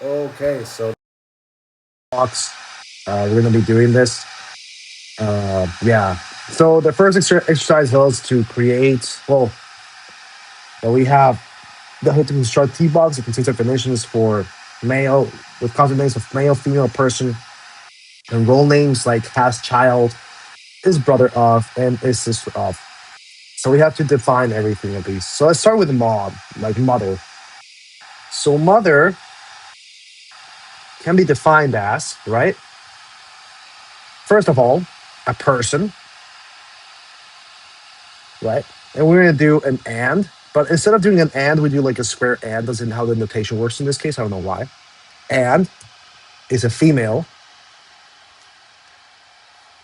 Okay, so talks. We're gonna be doing this. Yeah. So the first exercise was to create. We have the how to construct T box. It contains definitions for male with content names of male, female, person, and role names like has child, is brother of, and is sister of. So we have to define everything of these. So let's start with mom, like mother. So mother can be defined as, right? First of all, a person, right? And we're gonna do an and, but instead of doing an and, we do like a square and. Doesn't how the notation works in this case. I don't know why. And is a female,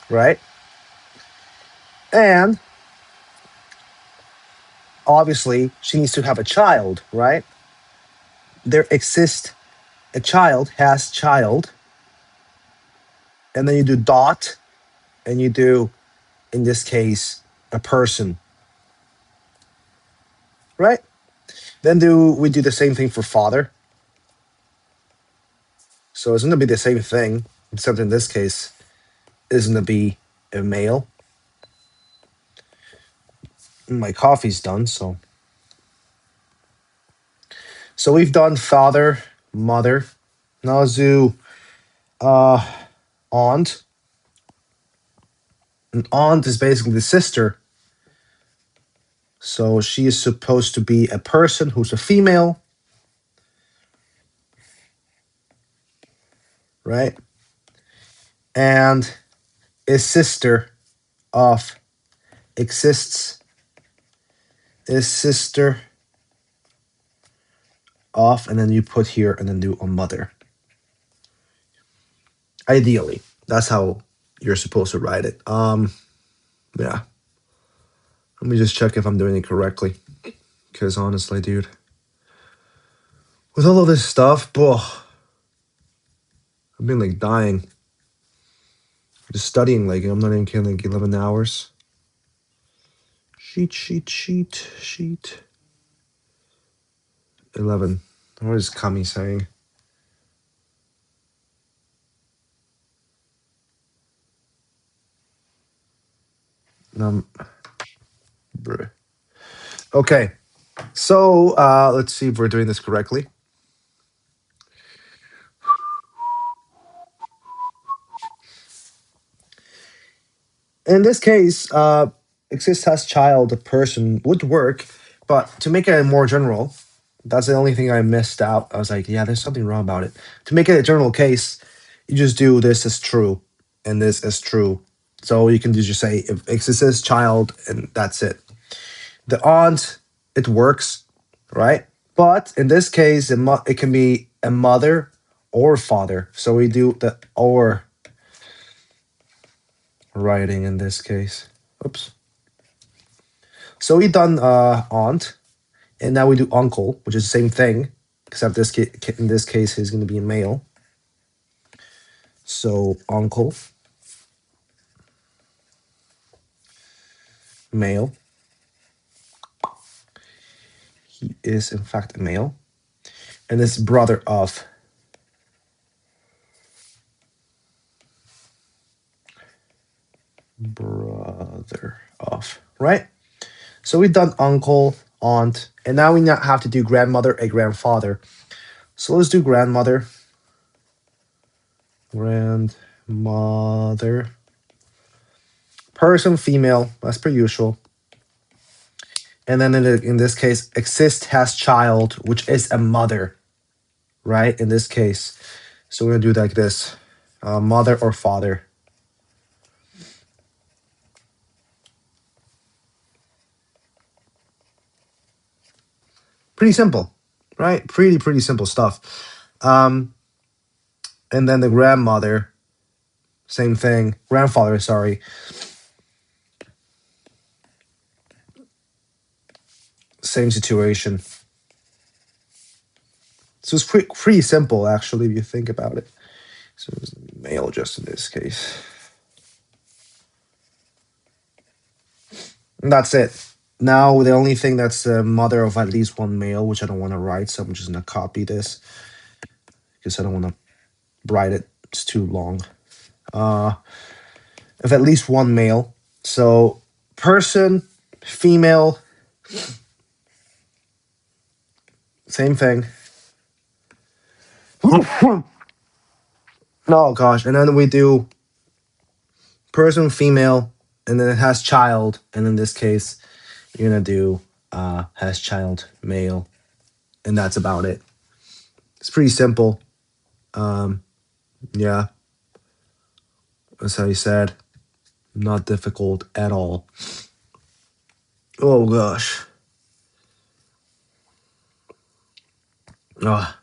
right? And obviously she needs to have a child, right? There exists a child has child, and then you do dot, and you do in this case a person, right? Then do we do the same thing for father? So it's gonna be the same thing, except in this case, it's gonna be a male. My coffee's done, so we've done father, mother. Now let's do uh aunt. An aunt is basically the sister. So she is supposed to be a person who's a female, right? And is sister of exists is sister of, and then you put here and then do a mother. Ideally, that's how you're supposed to write it. Yeah. Let me just check if I'm doing it correctly. Because honestly, dude, with all of this stuff, I've been like dying. Just studying like I'm not even kidding, like 11 hours. Sheet. 11. What is Kami saying? Um, bruh. Okay. So let's see if we're doing this correctly. In this case, exist has child, a person would work, but to make it more general, that's the only thing I missed out. I was like, yeah, there's something wrong about it. To make it a general case, you just do this is true and this is true. So you can just say if exists as child and that's it. The aunt, it works, right? But in this case, it can be a mother or father. So we do the or writing in this case. Oops. So we done aunt, and now we do uncle, which is the same thing, except in this case he's going to be a male. So uncle, male. He is in fact a male, and is brother of. Brother of, right? So we've done uncle, aunt, and now we not have to do grandmother and grandfather. So let's do grandmother. Grandmother. Person, female, as per usual. And then in this case, exist has child, which is a mother, right? In this case. So we're going to do like this mother or father. Pretty simple, right? Pretty simple stuff. Um, and then the grandmother, same thing. Grandfather, sorry. Same situation. So it's pretty simple, actually, if you think about it. So it's male just in this case. And that's it. Now, the only thing that's the mother of at least one male, which I don't want to write, so I'm just going to copy this. because I don't want to write it. It's too long. Uh, of at least one male. So person, female, same thing. Oh gosh, and then we do person, female, and then it has child, and in this case, you're gonna do has child, male, and that's about it. It's pretty simple. Um, yeah, that's how you said. Not difficult at all. Oh gosh. Ugh.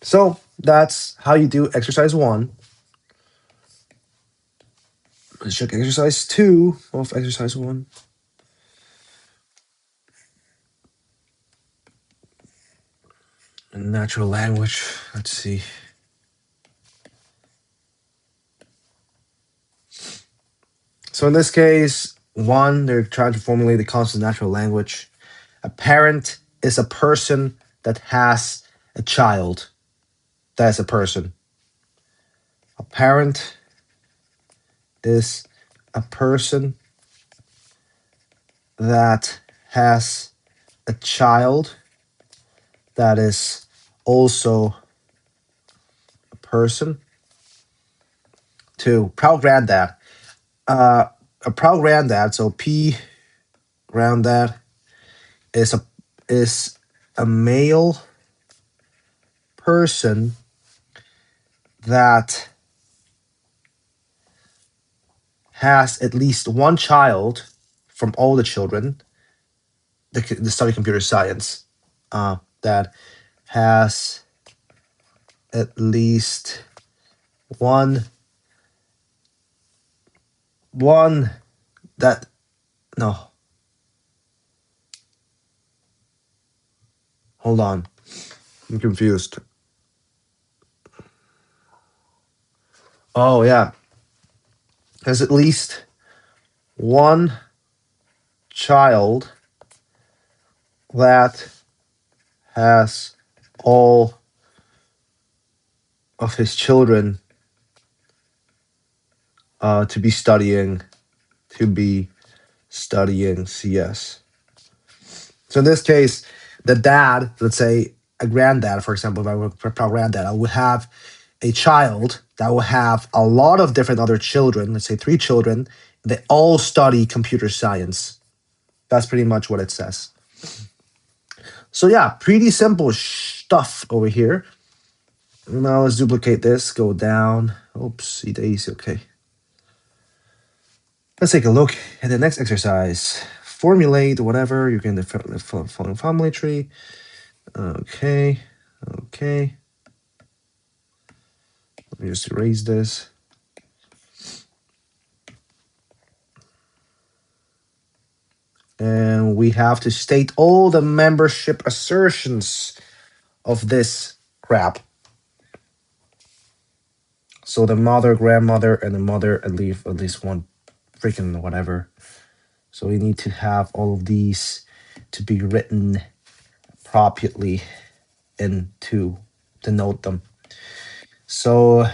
So that's how you do exercise one. Let's check exercise two of exercise one. Natural language. Let's see. So in this case, one, they're trying to formulate the concept of natural language. A parent is a person that has a child. That is a person. A parent is a person that has a child that is also a person. Two, proud granddad. Uh, a proud granddad, so P granddad is a male person that has at least one child from all the children the study computer science that has at least one one that no hold on, I'm confused. Oh yeah, has at least one child that has all of his children to be studying CS. So in this case, the dad, let's say a granddad, for example, if I were a granddad, I would have a child that will have a lot of different other children, let's say three children, they all study computer science. That's pretty much what it says. So yeah, pretty simple stuff over here. Now let's duplicate this, go down. Oopsie daisy, okay. Let's take a look at the next exercise. Formulate whatever, you can the following family tree. Okay, okay. Let me just erase this. And we have to state all the membership assertions of this crap. So the mother, grandmother, and the mother at least one freaking whatever. So we need to have all of these to be written appropriately and to denote them. So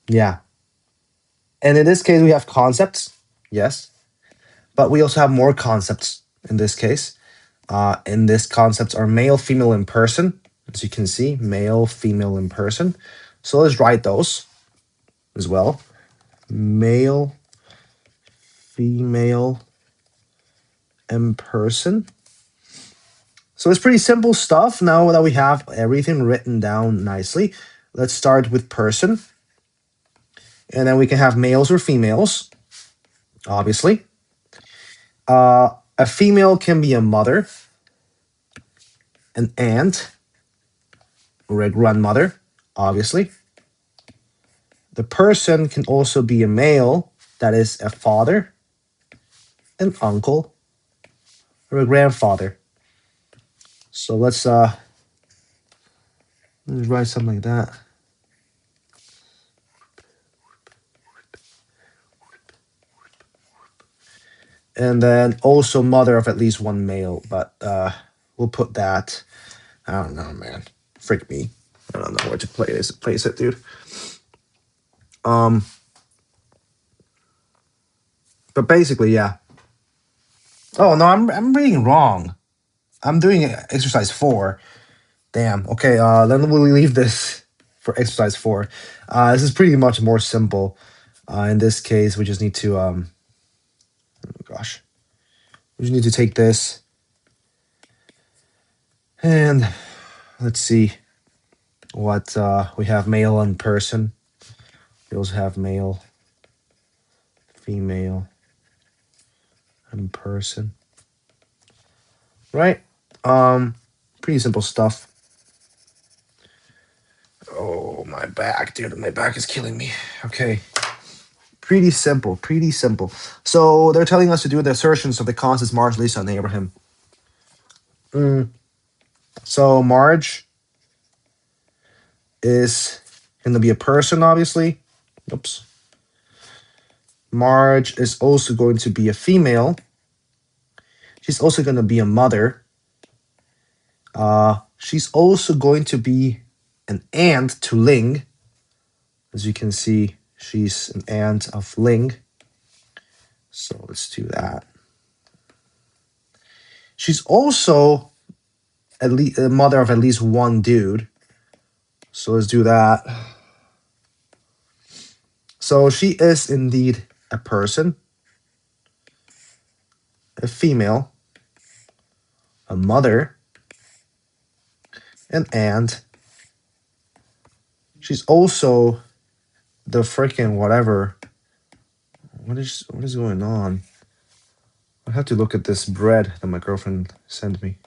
yeah. And in this case, we have concepts, yes, but we also have more concepts in this case. In this concepts are male, female, and person. As you can see, male, female, and person. So let's write those as well. Male, female, and person. So it's pretty simple stuff. Now that we have everything written down nicely, let's start with person. And then we can have males or females, obviously. A female can be a mother, an aunt, or a grandmother, obviously. The person can also be a male, that is a father, an uncle, or a grandfather. So let's write something like that. And then also mother of at least one male, but we'll put that I don't know, man. Freak me. I don't know where to place it, dude. Um, but basically, yeah. Oh no, I'm reading wrong. I'm doing exercise 4. Damn. Okay. Then we'll leave this for exercise 4. This is pretty much more simple. In this case, we just need to gosh, we just need to take this and let's see what we have male and person. We also have male, female, and person. Right? Pretty simple stuff. Oh, my back, dude. My back is killing me. Okay. Pretty simple. Pretty simple. So they're telling us to do the assertions of the constants Marge, Lisa, and Abraham. So Marge is going to be a person, obviously. Oops. Marge is also going to be a female. She's also going to be a mother. She's also going to be an aunt to Ling. As you can see, she's an aunt of Ling. So let's do that. She's also at least a mother of at least one dude. So let's do that. So she is indeed a person, a female, a mother, an aunt. She's also the freaking whatever. What is going on? I have to look at this bread that my girlfriend sent me.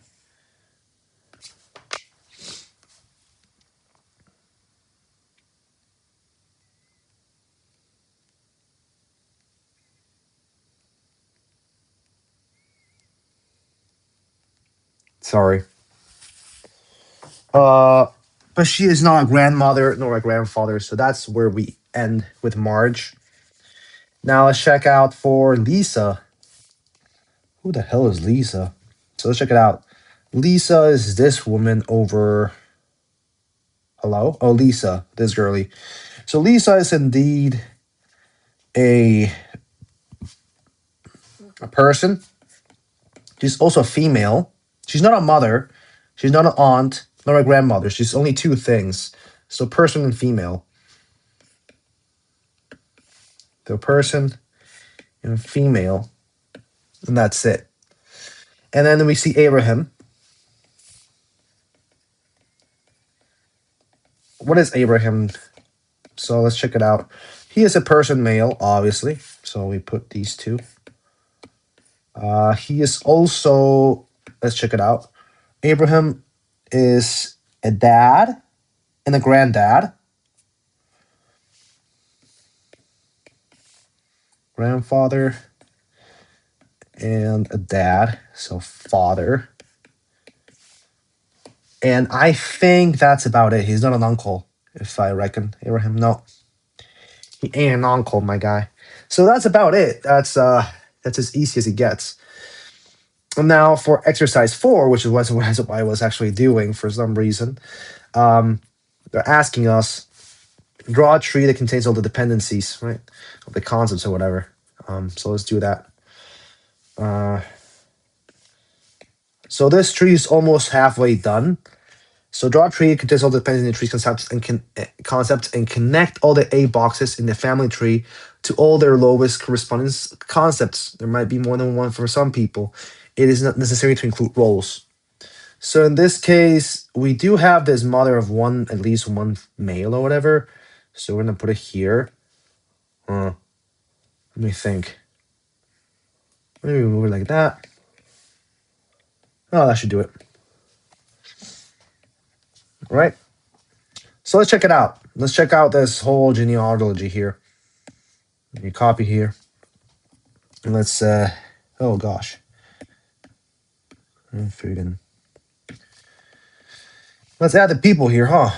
Sorry. But she is not a grandmother nor a grandfather, so that's where we end with Marge. Now let's check out for Lisa. Who the hell is Lisa? So let's check it out. Lisa is this woman over. Hello? Oh, Lisa, this girly. So Lisa is indeed a person. She's also a female. She's not a mother. She's not an aunt, nor a grandmother. She's only two things. So person and female. The person and female. And that's it. And then we see Abraham. What is Abraham? So let's check it out. He is a person male, obviously. So we put these two. He is also, let's check it out. Abraham is a dad and a granddad. Grandfather and a dad, so father. And I think that's about it. He's not an uncle, if I reckon. Abraham, no. He ain't an uncle, my guy. So that's about it. That's as easy as it gets. And now for exercise 4, which is what I was actually doing for some reason. They're asking us draw a tree that contains all the dependencies, right? Of the concepts or whatever. So let's do that. So this tree is almost halfway done. So draw a tree that contains all the dependencies in the tree's concepts and connect all the A boxes in the family tree to all their lowest corresponding concepts. There might be more than one for some people. It is not necessary to include roles. So in this case, we do have this mother of one, at least one male or whatever. So we're gonna put it here. Let me think. Maybe move it like that. Oh, that should do it. All right. So let's check it out. Let's check out this whole genealogy here. Let me copy here. And let's, oh gosh. Freaking. Let's add the people here, huh?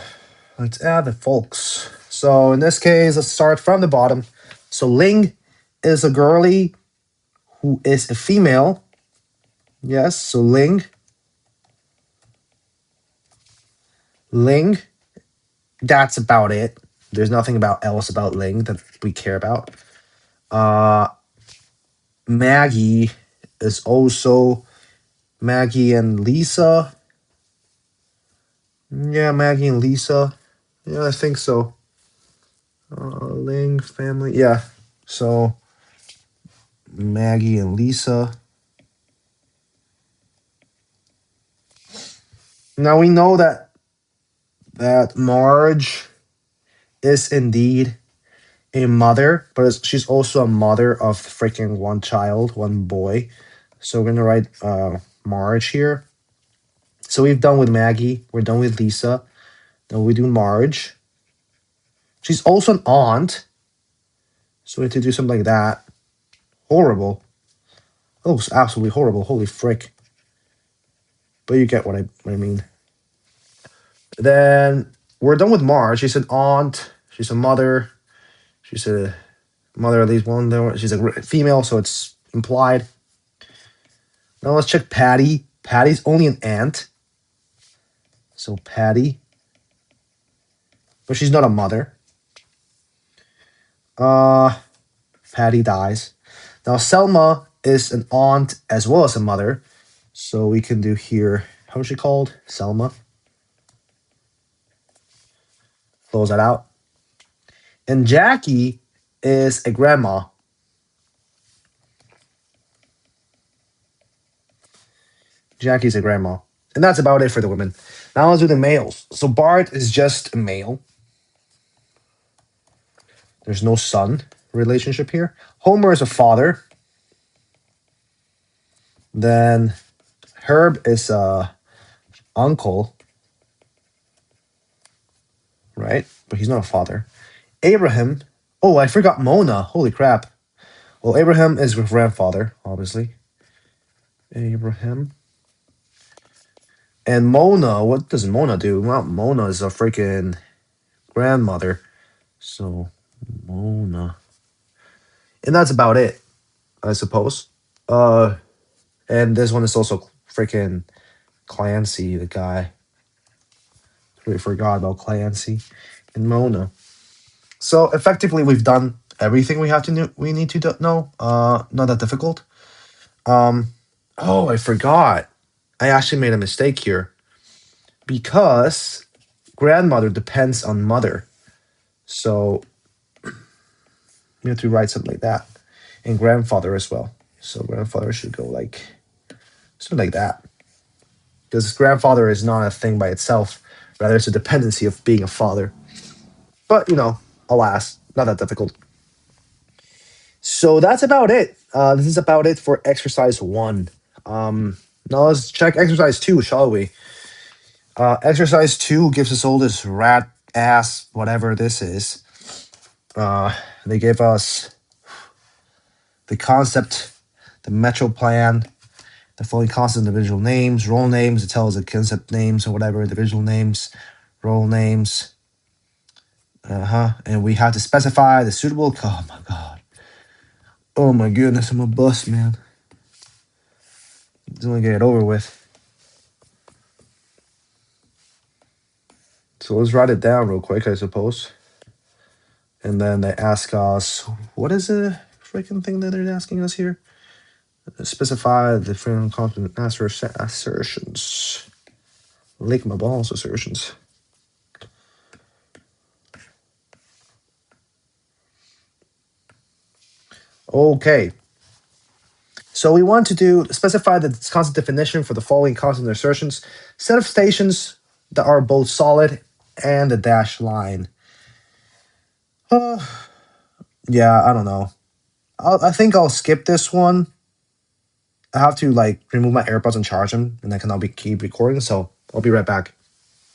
Let's add the folks. So in this case, let's start from the bottom. So Ling is a girly who is a female. Yes, so Ling Ling, that's about it. There's nothing about else about Ling that we care about. Uh, Maggie is also Maggie and Lisa. Yeah, Maggie and Lisa. Yeah, I think so. Ling family. Yeah. So Maggie and Lisa. Now we know that Marge is indeed a mother, but she's also a mother of freaking one child, one boy. So we're gonna write Marge here. So we've done with Maggie. We're done with Lisa. Then we do Marge. She's also an aunt. So we have to do something like that. Horrible. Oh, it's absolutely horrible. Holy frick. But you get what I mean. Then we're done with Marge. She's an aunt. She's a mother. She's a mother at least one. She's a female, so it's implied. Now let's check Patty. Patty's only an aunt. So Patty. But she's not a mother. Uh Patty dies. Now Selma is an aunt as well as a mother. So we can do here. How is she called? Selma. Close that out. And Jackie is a grandma. Jackie's a grandma. And that's about it for the women. Now let's do the males. So Bart is just a male. There's no son relationship here. Homer is a father. Then Herb is a uncle, right? But he's not a father. Abraham. Oh, I forgot Mona. Holy crap. Well, Abraham is with grandfather, obviously. Abraham. And Mona, what does Mona do? Well, Mona is a freaking grandmother. So, Mona. And that's about it, I suppose. And this one is also freaking Clancy, the guy. We forgot about Clancy and Mona. So effectively, we've done everything we have to know. We need to know. Not that difficult. Oh, I forgot. I actually made a mistake here because grandmother depends on mother. So we have to write something like that, and grandfather as well. So grandfather should go like something like that because grandfather is not a thing by itself. Rather, it's a dependency of being a father. But alas, not that difficult. So that's about it. This is about it for exercise one. Now let's check exercise two, shall we? Exercise two gives us all this rat ass whatever this is. They give us the concept, the metro plan, the following concept, individual names, role names. It tells the concept names or whatever, individual names, role names. And we have to specify the suitable. Oh my god. Oh my goodness, I'm a bust, man. Just want to get it over with. So let's write it down real quick, I suppose. And then they ask us, what is the freaking thing that they're asking us here? Specify the freaking constant assertions. Lick my balls assertions. Okay. So we want to specify the constant definition for the following constant assertions. Set of stations that are both solid and the dash line. Yeah, I don't know. I think I'll skip this one. I have to remove my AirPods and charge them, and I cannot keep recording. So I'll be right back.